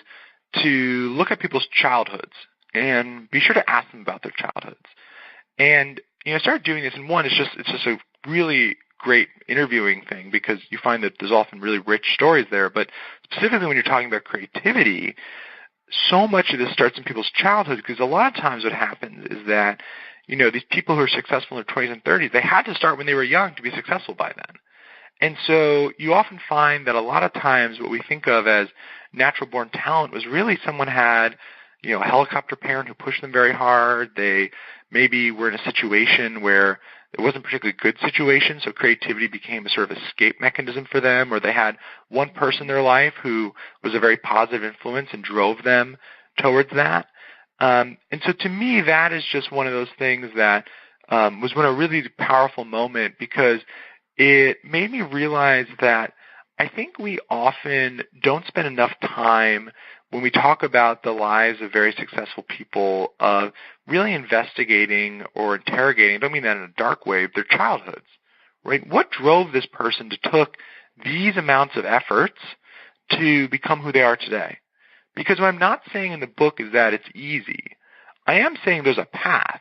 to look at people's childhoods and be sure to ask them about their childhoods. And I started doing this, and one, it's just a really great interviewing thing because you find that there's often really rich stories there. But specifically when you're talking about creativity, so much of this starts in people's childhood, because a lot of times what happens is that these people who are successful in their 20s and 30s, they had to start when they were young to be successful by then. And so you often find that a lot of times what we think of as natural born talent was really someone had a helicopter parent who pushed them very hard. They maybe were in a situation where it wasn't a particularly good situation, so creativity became a sort of escape mechanism for them, or they had one person in their life who was a very positive influence and drove them towards that. And so to me, that is just one of those things that was a really powerful moment, because it made me realize that I think we often don't spend enough time when we talk about the lives of very successful people of really investigating or interrogating, I don't mean that in a dark way, their childhoods, right? What drove this person to took these amounts of efforts to become who they are today? Because what I'm not saying in the book is that it's easy. I am saying there's a path,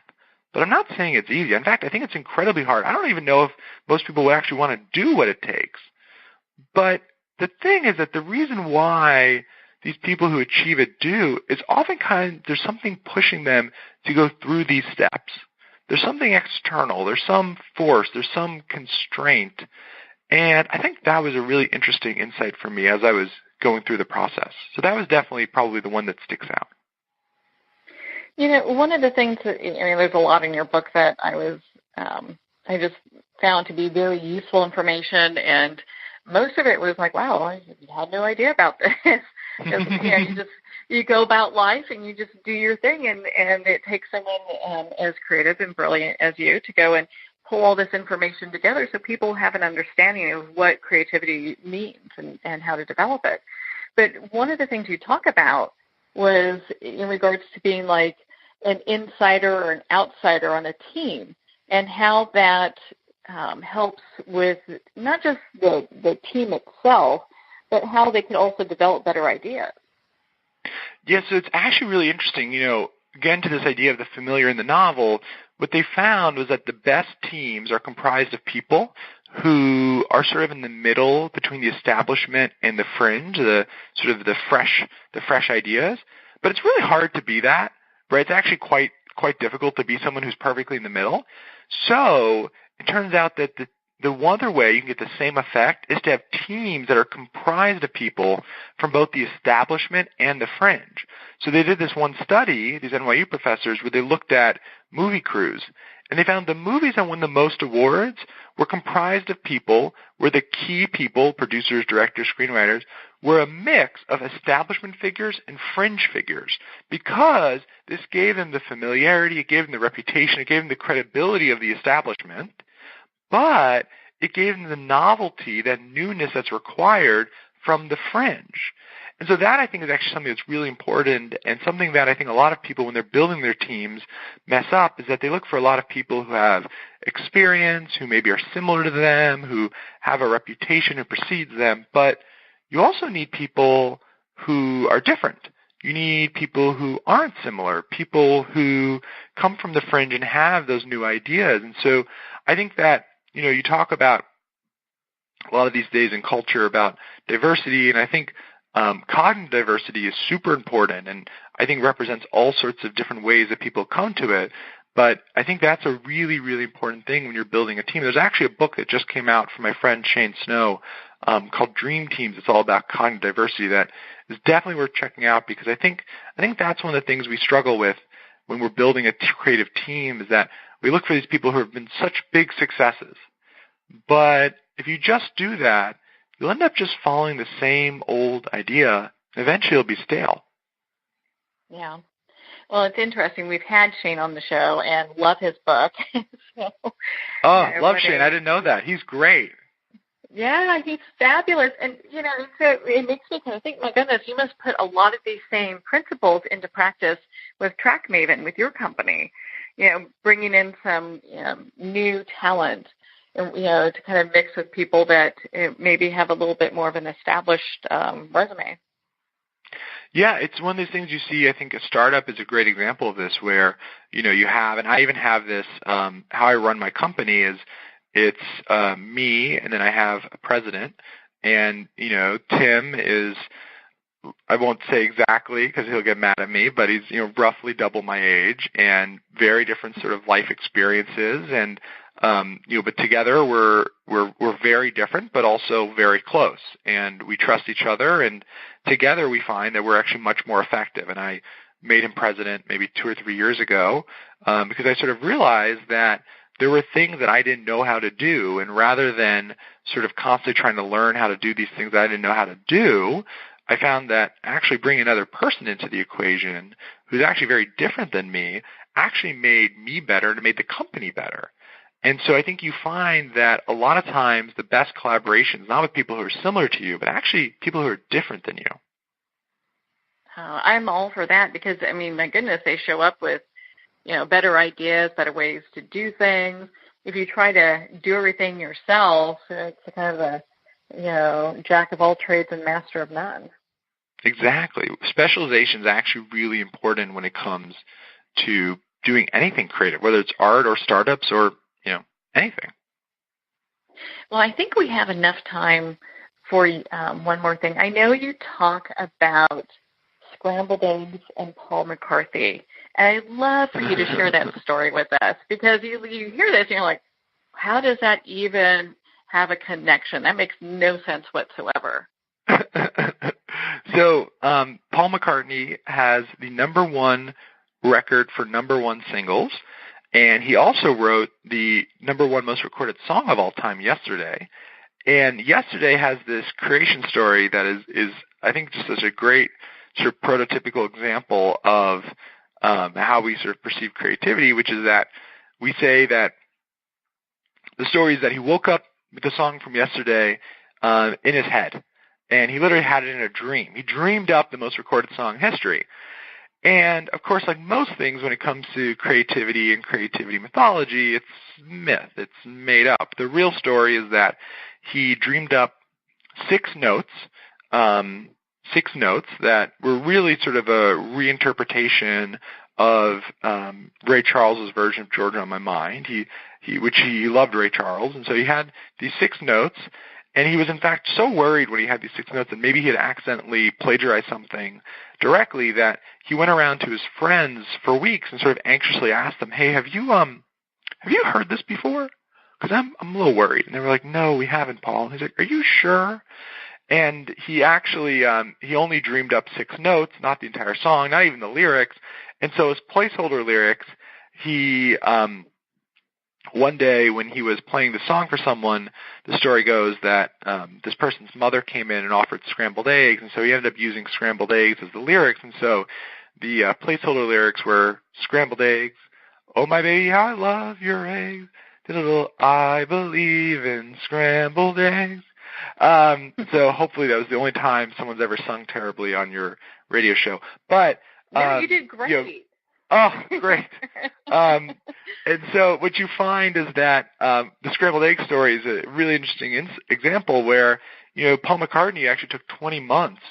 but I'm not saying it's easy. In fact, I think it's incredibly hard. I don't even know if most people would actually want to do what it takes. But the thing is that the reason why these people who achieve it do is often there's something pushing them to go through these steps. There's something external. There's some force. There's some constraint. And I think that was a really interesting insight for me as I was going through the process. So that was definitely probably the one that sticks out. One of the things that, there's a lot in your book that I just found to be very useful information, and most of it was like, wow, I had no idea about this. You go about life and you just do your thing, and it takes someone as creative and brilliant as you to go and pull all this information together so people have an understanding of what creativity means and how to develop it. But one of the things you talk about was in regards to being like an insider or an outsider on a team, and how that helps with not just the team itself, but how they can also develop better ideas. Yeah, so it's actually really interesting. Again, to this idea of the familiar in the novel, what they found was that the best teams are comprised of people who are sort of in the middle between the establishment and the fringe, the sort of the fresh ideas. But it's really hard to be that, right? It's actually quite difficult to be someone who's perfectly in the middle. So it turns out that the one other way you can get the same effect is to have teams that are comprised of people from both the establishment and the fringe. So they did this one study, these NYU professors, where they looked at movie crews, and they found the movies that won the most awards were comprised of people where the key people, producers, directors, screenwriters, were a mix of establishment figures and fringe figures, because this gave them the familiarity, it gave them the reputation, it gave them the credibility of the establishment, but it gave them the novelty, that newness that's required from the fringe. And so that, I think, is actually something that's really important, and something that I think a lot of people, when they're building their teams, mess up, is that they look for a lot of people who have experience, who maybe are similar to them, who have a reputation, who precedes them. But you also need people who are different. You need people who aren't similar, people who come from the fringe and have those new ideas. And so I think that, you talk about a lot of these days in culture about diversity, and I think cognitive diversity is super important, and I think represents all sorts of different ways that people come to it. But I think that's a really, really important thing when you're building a team. There's actually a book that just came out from my friend Shane Snow called Dream Teams. It's all about cognitive diversity that is definitely worth checking out, because I think that's one of the things we struggle with when we're building a creative team, is that we look for these people who have been such big successes. But if you just do that, you'll end up just following the same old idea. Eventually it'll be stale. Yeah. Well, it's interesting. We've had Shane on the show and love his book. Love Shane. I didn't know that. He's great. Yeah, he's fabulous. And, so it makes me kind of think, my goodness, you must put a lot of these same principles into practice with TrackMaven, with your company, bringing in some new talent, and, to kind of mix with people that maybe have a little bit more of an established resume. Yeah, it's one of those things you see. I think a startup is a great example of this, where, you have, and I even have this, how I run my company is it's me, and then I have a president, and, Tim is, I won't say exactly because he'll get mad at me, but he's, roughly double my age and very different sort of life experiences, and but together we're very different, but also very close, and we trust each other, and together we find that we're actually much more effective. And I made him president maybe 2 or 3 years ago because I sort of realized that there were things that I didn't know how to do, and rather than sort of constantly trying to learn how to do these things that I didn't know how to do, I found that actually bringing another person into the equation who's actually very different than me actually made me better and it made the company better. And so I think you find that a lot of times the best collaboration is not with people who are similar to you, but actually people who are different than you. I'm all for that, because, my goodness, they show up with, better ideas, better ways to do things. If you try to do everything yourself, it's kind of a, jack of all trades and master of none. Exactly. Specialization is actually really important when it comes to doing anything creative, whether it's art or startups or anything. Well, I think we have enough time for one more thing. I know you talk about scrambled eggs and Paul McCartney, and I'd love for you to share that story with us, because you hear this and you're like, how does that even have a connection? That makes no sense whatsoever. So Paul McCartney has the #1 record for #1 singles, and he also wrote the #1 most recorded song of all time, Yesterday. And Yesterday has this creation story that is I think, just such a great sort of prototypical example of how we sort of perceive creativity, which is that we say that the story is that he woke up with the song from Yesterday in his head, and he literally had it in a dream. He dreamed up the most recorded song in history. And, of course, like most things when it comes to creativity and creativity mythology, it's myth. It's made up. The real story is that he dreamed up 6 notes that were really sort of a reinterpretation of Ray Charles's version of Georgia on My Mind. Which he loved Ray Charles, and so he had these 6 notes, and he was in fact so worried when he had these 6 notes that maybe he had accidentally plagiarized something directly that he went around to his friends for weeks and sort of anxiously asked them, "Hey, have you heard this before? Because I'm a little worried." And they were like, "No, we haven't, Paul." And he's like, "Are you sure?" And he actually he only dreamed up 6 notes, not the entire song, not even the lyrics. And so as placeholder lyrics, he one day when he was playing the song for someone, the story goes that this person's mother came in and offered scrambled eggs, and so he ended up using scrambled eggs as the lyrics. And so the placeholder lyrics were scrambled eggs, "Oh my baby, how I love your eggs, I believe in scrambled eggs." So hopefully that was the only time someone's ever sung terribly on your radio show. But no, you did great. You know, oh, great. And so what you find is that the scrambled egg story is a really interesting example where, Paul McCartney actually took 20 months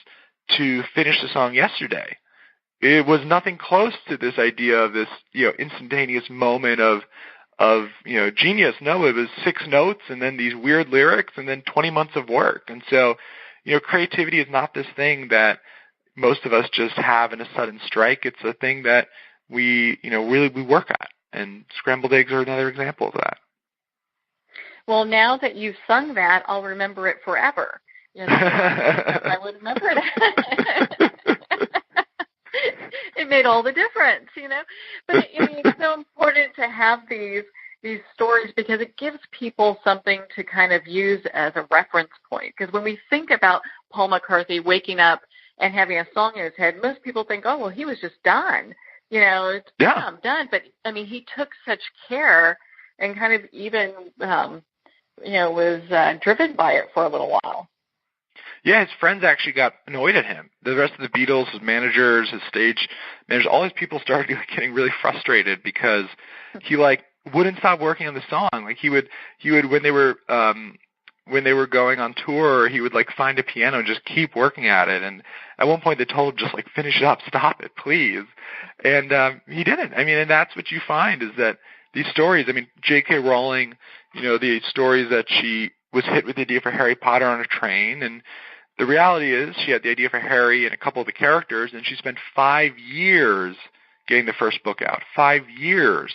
to finish the song Yesterday. It was nothing close to this idea of this, instantaneous moment of genius. No, it was 6 notes and then these weird lyrics and then 20 months of work. And so, creativity is not this thing that most of us just have in a sudden strike. It's a thing that we work at, and scrambled eggs are another example of that. Well, now that you've sung that, I'll remember it forever. I would remember that. It made all the difference, But it's so important to have these stories because it gives people something to kind of use as a reference point. Because when we think about Paul McCartney waking up and having a song in his head, most people think, oh, well, he was just done. I'm done. But, he took such care and kind of even, was driven by it for a little while. Yeah, his friends actually got annoyed at him. The rest of the Beatles, his managers, his stage managers, all these people started getting really frustrated because he wouldn't stop working on the song. Like he would when they were going on tour, he would find a piano and just keep working at it. And at one point they told him just finish it up, stop it, please. And he didn't. And that's what you find is that these stories, J.K. Rowling, the stories that she was hit with the idea for Harry Potter on a train, and the reality is she had the idea for Harry and a couple of the characters, and she spent 5 years getting the first book out. 5 years.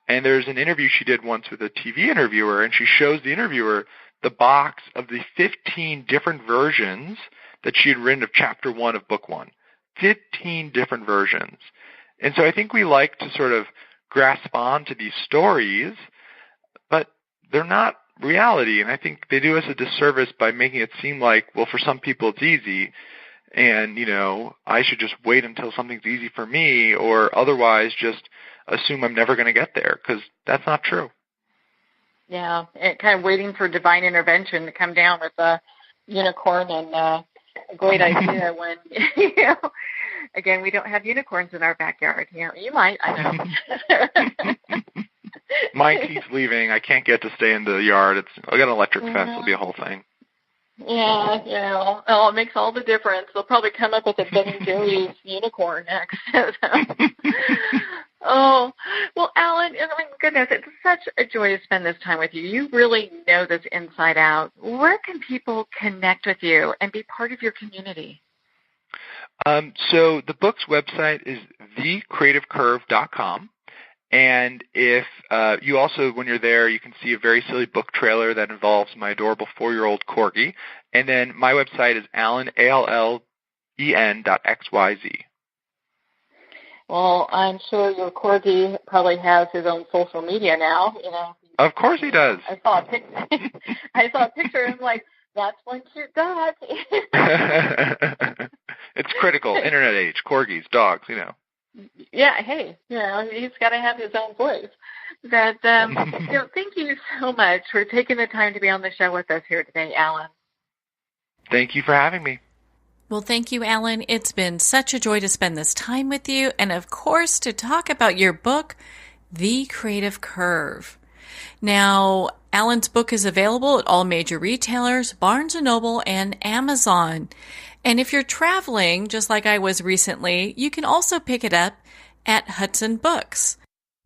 And there's an interview she did once with a TV interviewer, and she shows the interviewer the box of the 15 different versions that she had written of Chapter 1 of Book 1. 15 different versions. And so I think we like to sort of grasp on to these stories, but they're not reality, and I think they do us a disservice by making it seem like, well, for some people it's easy, and, I should just wait until something's easy for me, or otherwise just assume I'm never going to get there, because that's not true. Yeah, and kind of waiting for divine intervention to come down with a unicorn and a great idea when, again, we don't have unicorns in our backyard. You might, I know. Mine keeps leaving. I can't get to stay in the yard. I got an electric fence. It'll be a whole thing. Yeah, it makes all the difference. They'll probably come up with a Ben & Jerry's unicorn next. Oh, well, Alan, goodness, it's such a joy to spend this time with you. You really know this inside out. Where can people connect with you and be part of your community? So the book's website is thecreativecurve.com. And if you also, when you're there, you can see a very silly book trailer that involves my adorable 4-year-old corgi. And then my website is allen-gannett.xyz. Well, I'm sure your corgi probably has his own social media now. Of course he does. I saw a picture and I'm like, that's one cute dog. It's critical. Internet age. Corgis, dogs, Yeah, hey, he's got to have his own voice. But thank you so much for taking the time to be on the show with us here today, Alan. Thank you for having me. Well, thank you, Alan. It's been such a joy to spend this time with you, and of course, to talk about your book, The Creative Curve. Now, Alan's book is available at all major retailers, Barnes & Noble, and Amazon. And if you're traveling, just like I was recently, you can also pick it up at Hudson Books.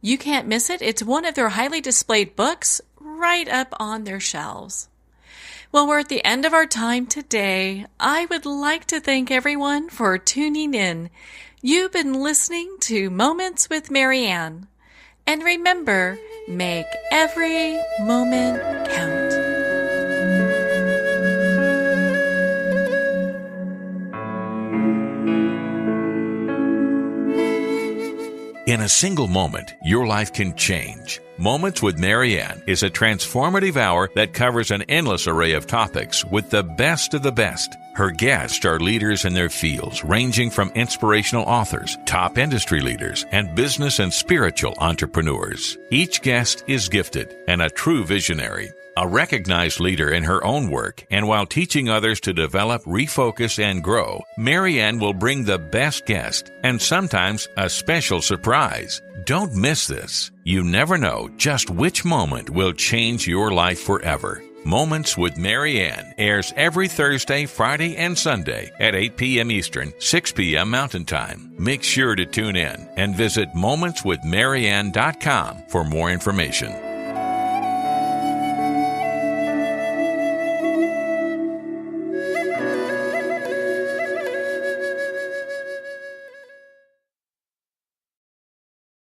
You can't miss it. It's one of their highly displayed books right up on their shelves. Well, we're at the end of our time today. I would like to thank everyone for tuning in. You've been listening to Moments with Marianne. And remember, make every moment count. In a single moment, your life can change. Moments with Marianne is a transformative hour that covers an endless array of topics with the best of the best. Her guests are leaders in their fields, ranging from inspirational authors, top industry leaders, and business and spiritual entrepreneurs. Each guest is gifted and a true visionary, a recognized leader in her own work, and while teaching others to develop, refocus, and grow, Marianne will bring the best guest and sometimes a special surprise. Don't miss this. You never know just which moment will change your life forever. Moments with Marianne airs every Thursday, Friday, and Sunday at 8 p.m. Eastern, 6 p.m. Mountain Time. Make sure to tune in and visit momentswithmarianne.com for more information.